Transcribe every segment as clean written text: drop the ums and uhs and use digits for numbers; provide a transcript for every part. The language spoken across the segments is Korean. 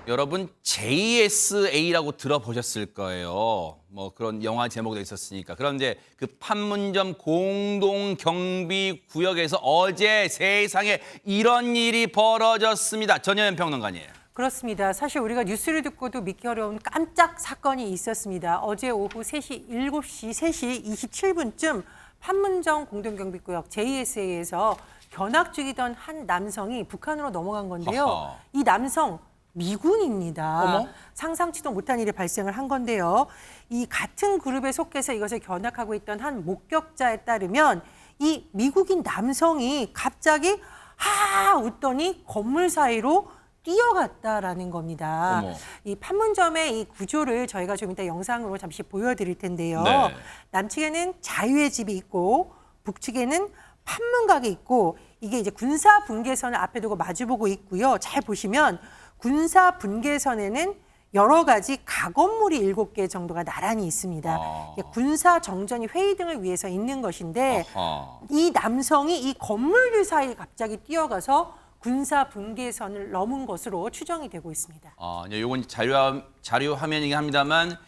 여러분 JSA라고 들어보셨을 거예요. 뭐 그런 영화 제목도 있었으니까. 그런데 그 판문점 공동경비구역에서 어제 세상에 이런 일이 벌어졌습니다. 전현현 평론가님. 그렇습니다. 사실 우리가 뉴스를 듣고도 믿기 어려운 깜짝 사건이 있었습니다. 어제 오후 3시 27분쯤 판문점 공동경비구역 JSA에서 견학 중이던 한 남성이 북한으로 넘어간 건데요. 허허. 이 남성 미군입니다. 어머? 상상치도 못한 일이 발생을 한 건데요. 이 같은 그룹에 속해서 이것을 견학하고 있던 한 목격자에 따르면 이 미국인 남성이 갑자기 하 웃더니 건물 사이로 뛰어갔다라는 겁니다. 어머. 이 판문점의 이 구조를 저희가 좀 이따 영상으로 잠시 보여드릴 텐데요. 네. 남측에는 자유의 집이 있고 북측에는 판문각이 있고 이게 이제 군사 분계선을 앞에 두고 마주보고 있고요. 잘 보시면 군사 분계선에는 여러 가지 가건물이 7개 정도가 나란히 있습니다. 이게 군사 정전이 회의 등을 위해서 있는 것인데 아하. 이 남성이 이 건물들 사이에 갑자기 뛰어가서 군사 분계선을 넘은 것으로 추정이 되고 있습니다. 이제 요건 자료 화면이긴 합니다만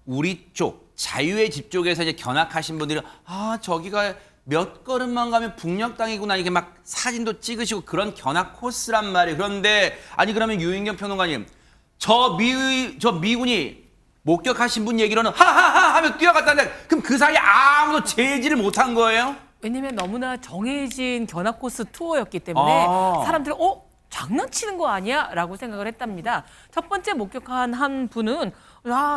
우리 쪽 자유의 집 쪽에서 이제 견학하신 분들은 저기가 몇 걸음만 가면 북녘 땅이구나 이렇게 막 사진도 찍으시고 그런 견학 코스란 말이에요. 그런데 아니 그러면 유인경 평론가님 저 미군이 목격하신 분 얘기로는 하하하 하며 뛰어갔다는데 그럼 그 사이에 아무도 제지를 못한 거예요? 왜냐면 너무나 정해진 견학 코스 투어였기 때문에 사람들이 장난치는 거 아니야? 라고 생각을 했답니다. 첫 번째 목격한 한 분은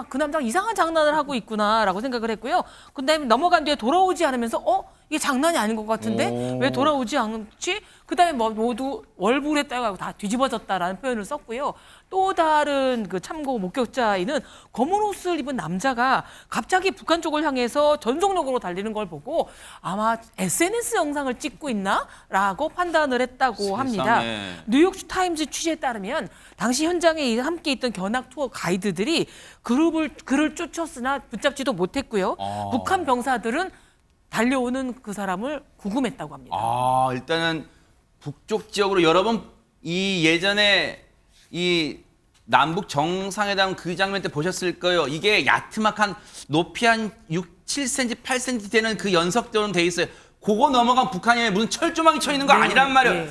그 남자가 이상한 장난을 하고 있구나 라고 생각을 했고요. 그다음에 넘어간 뒤에 돌아오지 않으면서 이게 장난이 아닌 것 같은데 왜 돌아오지 않지? 그다음에 모두 월북했다고 다 뒤집어졌다라는 표현을 썼고요. 또 다른 그 참고 목격자인은 검은 옷을 입은 남자가 갑자기 북한 쪽을 향해서 전속력으로 달리는 걸 보고 아마 SNS 영상을 찍고 있나라고 판단을 했다고 합니다. 뉴욕타임즈 취재에 따르면 당시 현장에 함께 있던 견학 투어 가이드들이 그를 쫓았으나 붙잡지도 못했고요. 북한 병사들은 달려오는 그 사람을 구금했다고 합니다. 일단은 북쪽 지역으로 여러 번 이 예전에 이 남북 정상회담 그 장면 때 보셨을 거예요. 이게 야트막한 높이 한 6, 7cm, 8cm 되는 그 연석대로 돼 있어요. 그거 넘어간 북한에 무슨 철조망이 쳐 있는 거 아니란 말이에요.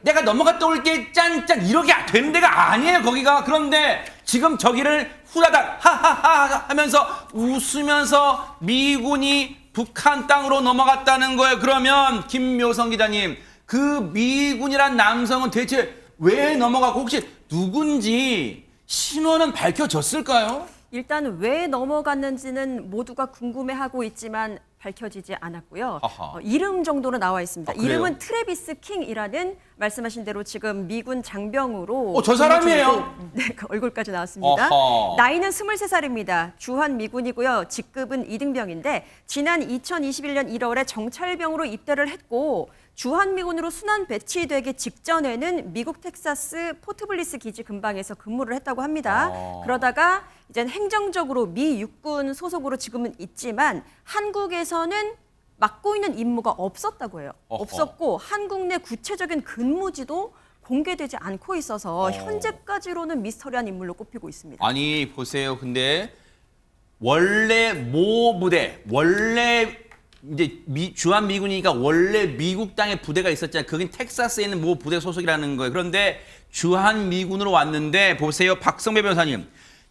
내가 넘어갔다 올게 짠짠 이렇게 되는 데가 아니에요. 거기가. 그런데 지금 저기를 후다닥 하하하 하면서 웃으면서 미군이 북한 땅으로 넘어갔다는 거예요. 그러면 김묘성 기자님, 그 미군이란 남성은 대체 왜 넘어가고 혹시 누군지 신원은 밝혀졌을까요? 일단 왜 넘어갔는지는 모두가 궁금해하고 있지만 밝혀지지 않았고요. 이름 정도는 나와 있습니다. 이름은 트래비스 킹이라는 말씀하신 대로 지금 미군 장병으로 저 사람이에요? 네, 그 얼굴까지 나왔습니다. 나이는 23살입니다. 주한 미군이고요. 직급은 2등병인데 지난 2021년 1월에 정찰병으로 입대를 했고 주한미군으로 순환 배치되기 직전에는 미국 텍사스 포트블리스 기지 근방에서 근무를 했다고 합니다. 그러다가 이제 행정적으로 미 육군 소속으로 지금은 있지만 한국에서는 맡고 있는 임무가 없었다고 해요. 없었고 한국 내 구체적인 근무지도 공개되지 않고 있어서 현재까지로는 미스터리한 인물로 꼽히고 있습니다. 아니 보세요. 근데 원래 모 부대 이제 주한 미군이니까 원래 미국 땅에 부대가 있었잖아요. 그긴 텍사스에 있는 모 부대 소속이라는 거예요. 그런데 주한 미군으로 왔는데 보세요. 박성배 변호사님.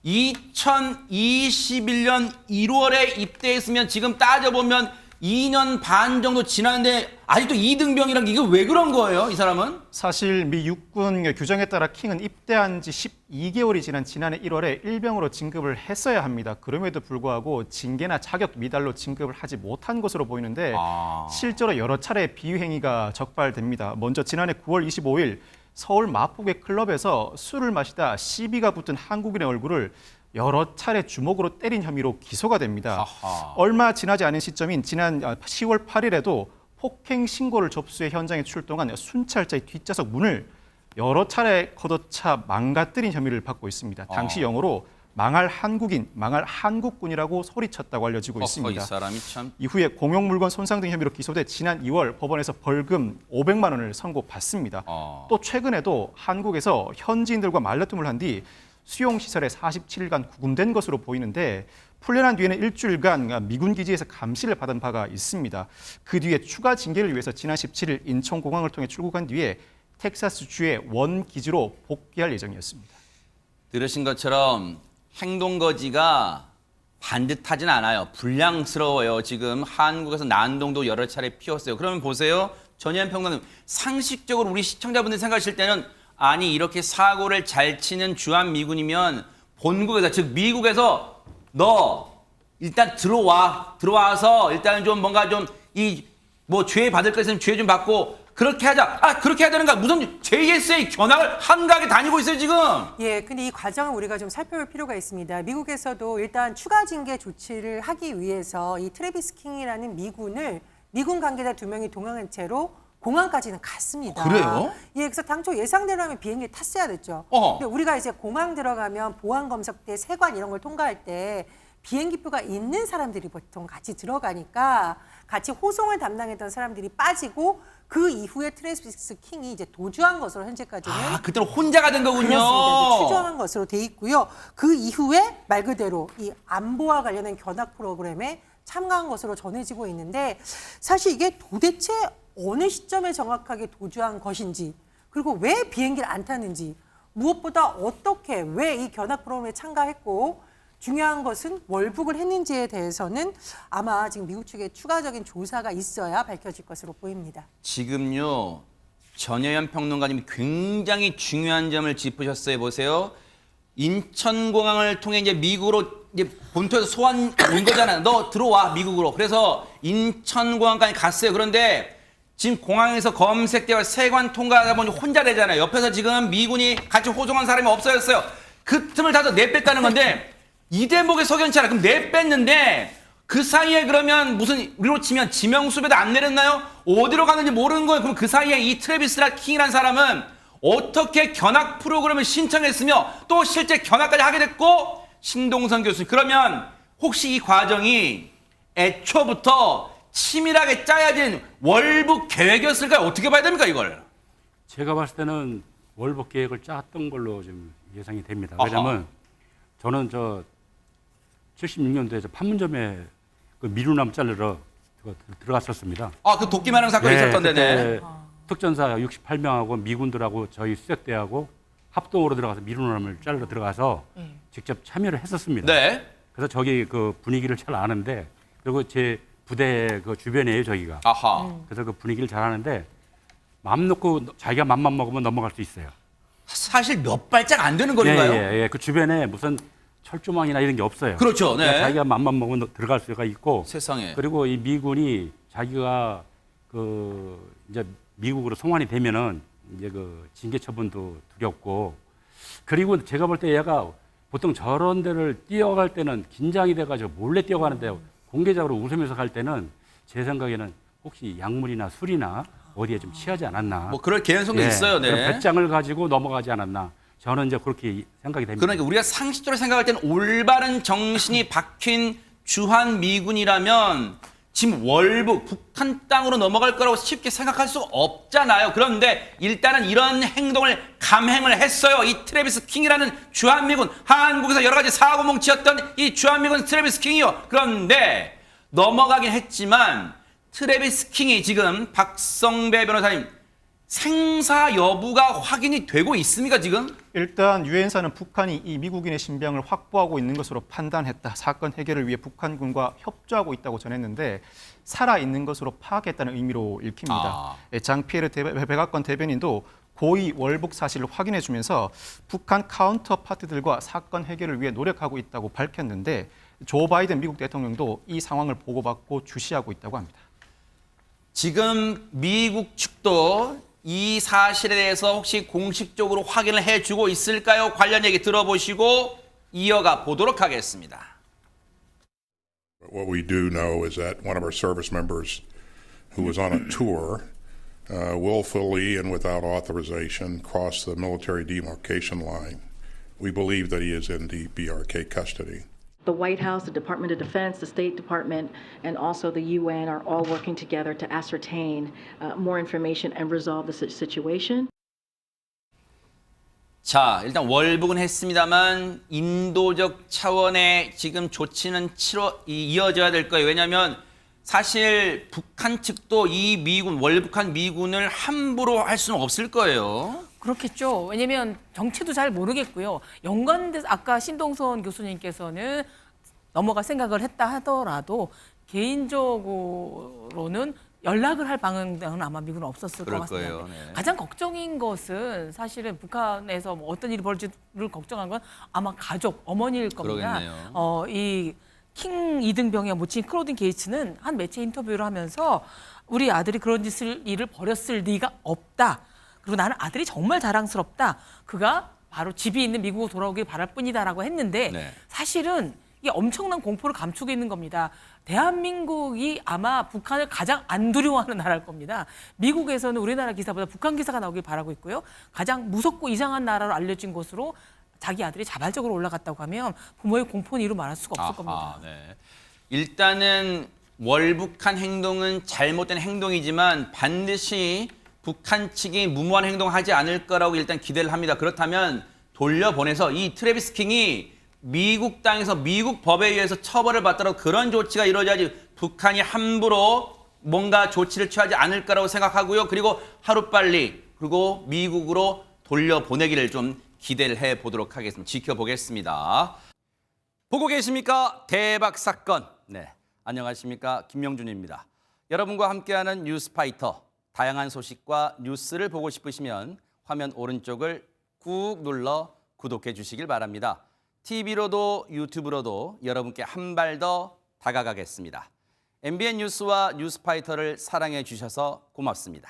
2021년 1월에 입대했으면 지금 따져보면 2년 반 정도 지났는데 아직도 2등병이란 게 이게 왜 그런 거예요? 이 사람은? 사실 미 육군 규정에 따라 킹은 입대한 지 12개월이 지난 지난해 1월에 일병으로 진급을 했어야 합니다. 그럼에도 불구하고 징계나 자격 미달로 진급을 하지 못한 것으로 보이는데 실제로 여러 차례 비행위가 적발됩니다. 먼저 지난해 9월 25일 서울 마포구의 클럽에서 술을 마시다 시비가 붙은 한국인의 얼굴을 여러 차례 주먹으로 때린 혐의로 기소가 됩니다. 얼마 지나지 않은 시점인 지난 10월 8일에도 폭행 신고를 접수해 현장에 출동한 순찰자의 뒷좌석 문을 여러 차례 걷어차 망가뜨린 혐의를 받고 있습니다. 당시 영어로 망할 한국인, 망할 한국군이라고 소리쳤다고 알려지고 이 있습니다. 사람이 참. 이후에 공용물건 손상 등 혐의로 기소돼 지난 2월 법원에서 벌금 500만 원을 선고받습니다. 또 최근에도 한국에서 현지인들과 말다툼을 한 뒤 수용시설에 47일간 구금된 것으로 보이는데 풀려난 뒤에는 일주일간 미군 기지에서 감시를 받은 바가 있습니다. 그 뒤에 추가 징계를 위해서 지난 17일 인천공항을 통해 출국한 뒤에 텍사스주의 원 기지로 복귀할 예정이었습니다. 들으신 것처럼 행동거지가 반듯하진 않아요. 불량스러워요. 지금 한국에서 난동도 여러 차례 피웠어요. 그러면 보세요. 전현 평론가님, 상식적으로 우리 시청자분들 생각하실 때는 아니 이렇게 사고를 잘 치는 주한미군이면 본국에서 즉 미국에서 너 일단 들어와서 일단 좀 뭔가 좀 이 뭐 죄 받을 거 있으면 죄 좀 받고 그렇게 하자. 그렇게 해야 되는가? 무슨 JSA 견학을 한가하게 다니고 있어요 지금. 예, 근데 이 과정을 우리가 좀 살펴볼 필요가 있습니다. 미국에서도 일단 추가 징계 조치를 하기 위해서 이 트래비스 킹이라는 미군 관계자 2명이 동행한 채로 공항까지는 갔습니다. 그래요? 예, 그래서 당초 예상대로라면 비행기를 탔어야 됐죠. 근데 우리가 이제 공항 들어가면 보안 검색대 세관 이런 걸 통과할 때 비행기표가 있는 사람들이 보통 같이 들어가니까 같이 호송을 담당했던 사람들이 빠지고 그 이후에 트래비스 킹이 이제 도주한 것으로 현재까지는 그때는 혼자가 된 거군요. 그렇습니다. 추정한 것으로 돼 있고요. 그 이후에 말 그대로 이 안보와 관련된 견학 프로그램에 참가한 것으로 전해지고 있는데 사실 이게 도대체 어느 시점에 정확하게 도주한 것인지 그리고 왜 비행기를 안 탔는지 무엇보다 어떻게 왜 이 견학 프로그램에 참가했고 중요한 것은 월북을 했는지에 대해서는 아마 지금 미국 측에 추가적인 조사가 있어야 밝혀질 것으로 보입니다. 지금요 전혜연 평론가님이 굉장히 중요한 점을 짚으셨어요. 보세요. 인천공항을 통해 이제 미국으로 이제 본토에서 소환 온 거잖아요. 너 들어와 미국으로. 그래서 인천공항까지 갔어요. 그런데 지금 공항에서 검색대와 세관 통과하다 보니 혼자 되잖아요. 옆에서 지금 미군이 같이 호송한 사람이 없어졌어요. 그 틈을 타서 내뺐다는 건데 이 대목에 석연치 않아. 그럼 내뺐는데 그 사이에 그러면 무슨 우리로 치면 지명수배도 안 내렸나요? 어디로 가는지 모르는 거예요. 그럼 그 사이에 이 트래비스 킹이라는 사람은 어떻게 견학 프로그램을 신청했으며 또 실제 견학까지 하게 됐고 신동선 교수님 그러면 혹시 이 과정이 애초부터 치밀하게 짜여진 월북 계획이었을까요? 어떻게 봐야 됩니까 이걸? 제가 봤을 때는 월북 계획을 짰던 걸로 좀 예상이 됩니다. 왜냐하면 저는 76년도에 판문점에 그 미루나무 자르러 들어갔었습니다. 그 도끼마랑 사건이 있었던 데네. 특전사 68명하고 미군들하고 저희 수색대하고 합동으로 들어가서 미루나무를 자르러 들어가서 직접 참여를 했었습니다. 네. 그래서 저기 그 분위기를 잘 아는데 그리고 제 부대 그 주변이에요 저기가. 그래서 그 분위기를 잘 아는데 마음 놓고 자기가 맘만 먹으면 넘어갈 수 있어요. 사실 몇 발짝 안 되는 거리인가요? 예. 그 주변에 무슨 철조망이나 이런 게 없어요. 그렇죠. 네. 자기가 맘만 먹으면 들어갈 수가 있고. 세상에. 그리고 이 미군이 자기가 이제 미국으로 송환이 되면은 이제 그 징계 처분도 두렵고. 그리고 제가 볼 때 얘가 보통 저런 데를 뛰어갈 때는 긴장이 돼가지고 몰래 뛰어가는데 공개적으로 웃으면서 갈 때는 제 생각에는 혹시 약물이나 술이나 어디에 좀 취하지 않았나. 뭐 그럴 개연성도 있어요. 네. 배짱을 가지고 넘어가지 않았나. 저는 이제 그렇게 생각이 됩니다. 그러니까 우리가 상식적으로 생각할 때는 올바른 정신이 박힌 주한미군이라면 지금 월북, 북한 땅으로 넘어갈 거라고 쉽게 생각할 수 없잖아요. 그런데 일단은 이런 행동을 감행을 했어요. 이 트래비스 킹이라는 주한미군, 한국에서 여러 가지 사고뭉치였던 이 주한미군 트래비스 킹이요. 그런데 넘어가긴 했지만 트래비스 킹이 지금 박성배 변호사님 생사 여부가 확인이 되고 있습니까 지금? 일단 유엔사는 북한이 이 미국인의 신병을 확보하고 있는 것으로 판단했다. 사건 해결을 위해 북한군과 협조하고 있다고 전했는데 살아있는 것으로 파악했다는 의미로 읽힙니다. 장피에르 백악관 대변인도 고의 월북 사실을 확인해주면서 북한 카운터 파트들과 사건 해결을 위해 노력하고 있다고 밝혔는데 조 바이든 미국 대통령도 이 상황을 보고받고 주시하고 있다고 합니다. 지금 미국 측도 이 사실에 대해서 혹시 공식적으로 확인을 해주고 있을까요? 관련 얘기 들어보시고 이어가 보도록 하겠습니다. What we do know is that one of our service members who was on a tour willfully and without authorization crossed the military demarcation line We believe that he is in the BRK custody. The White House, the Department of Defense, the State Department, and also the UN are all working together to ascertain more information and resolve the situation. 자, 일단 월북은 했습니다만 인도적 차원의 지금 조치는 이어져야 될 거예요. 왜냐하면 사실 북한 측도 이 미군, 월북한 미군을 함부로 할 수는 없을 거예요. 그렇겠죠. 왜냐면 정체도 잘 모르겠고요. 연관돼서 아까 신동선 교수님께서는 넘어갈 생각을 했다 하더라도 개인적으로는 연락을 할 방향은 아마 미국은 없었을 것 같습니다. 거예요. 네. 가장 걱정인 것은 사실은 북한에서 뭐 어떤 일이 벌어질지를 걱정한 건 아마 가족, 어머니일 겁니다. 그러겠네요. 이 킹 이등병의 모친 클로딘 게이츠는 한 매체 인터뷰를 하면서 우리 아들이 그런 일을 벌였을 리가 없다. 그리고 나는 아들이 정말 자랑스럽다. 그가 바로 집이 있는 미국으로 돌아오길 바랄 뿐이다라고 했는데 네. 사실은 이게 엄청난 공포를 감추고 있는 겁니다. 대한민국이 아마 북한을 가장 안 두려워하는 나라일 겁니다. 미국에서는 우리나라 기사보다 북한 기사가 나오길 바라고 있고요. 가장 무섭고 이상한 나라로 알려진 곳으로 자기 아들이 자발적으로 올라갔다고 하면 부모의 공포는 이루 말할 수가 없을 겁니다. 네. 일단은 월북한 행동은 잘못된 행동이지만 반드시 북한 측이 무모한 행동하지 않을 거라고 일단 기대를 합니다. 그렇다면 돌려보내서 이 트래비스 킹이 미국 땅에서 미국 법에 의해서 처벌을 받더라도 그런 조치가 이루어져야지 북한이 함부로 뭔가 조치를 취하지 않을 거라고 생각하고요. 그리고 하루빨리 그리고 미국으로 돌려보내기를 좀 기대를 해보도록 하겠습니다. 지켜보겠습니다. 보고 계십니까? 대박 사건. 네, 안녕하십니까? 김명준입니다. 여러분과 함께하는 뉴스파이터. 다양한 소식과 뉴스를 보고 싶으시면 화면 오른쪽을 꾹 눌러 구독해 주시길 바랍니다. TV로도 유튜브로도 여러분께 한 발 더 다가가겠습니다. MBN 뉴스와 뉴스파이터를 사랑해 주셔서 고맙습니다.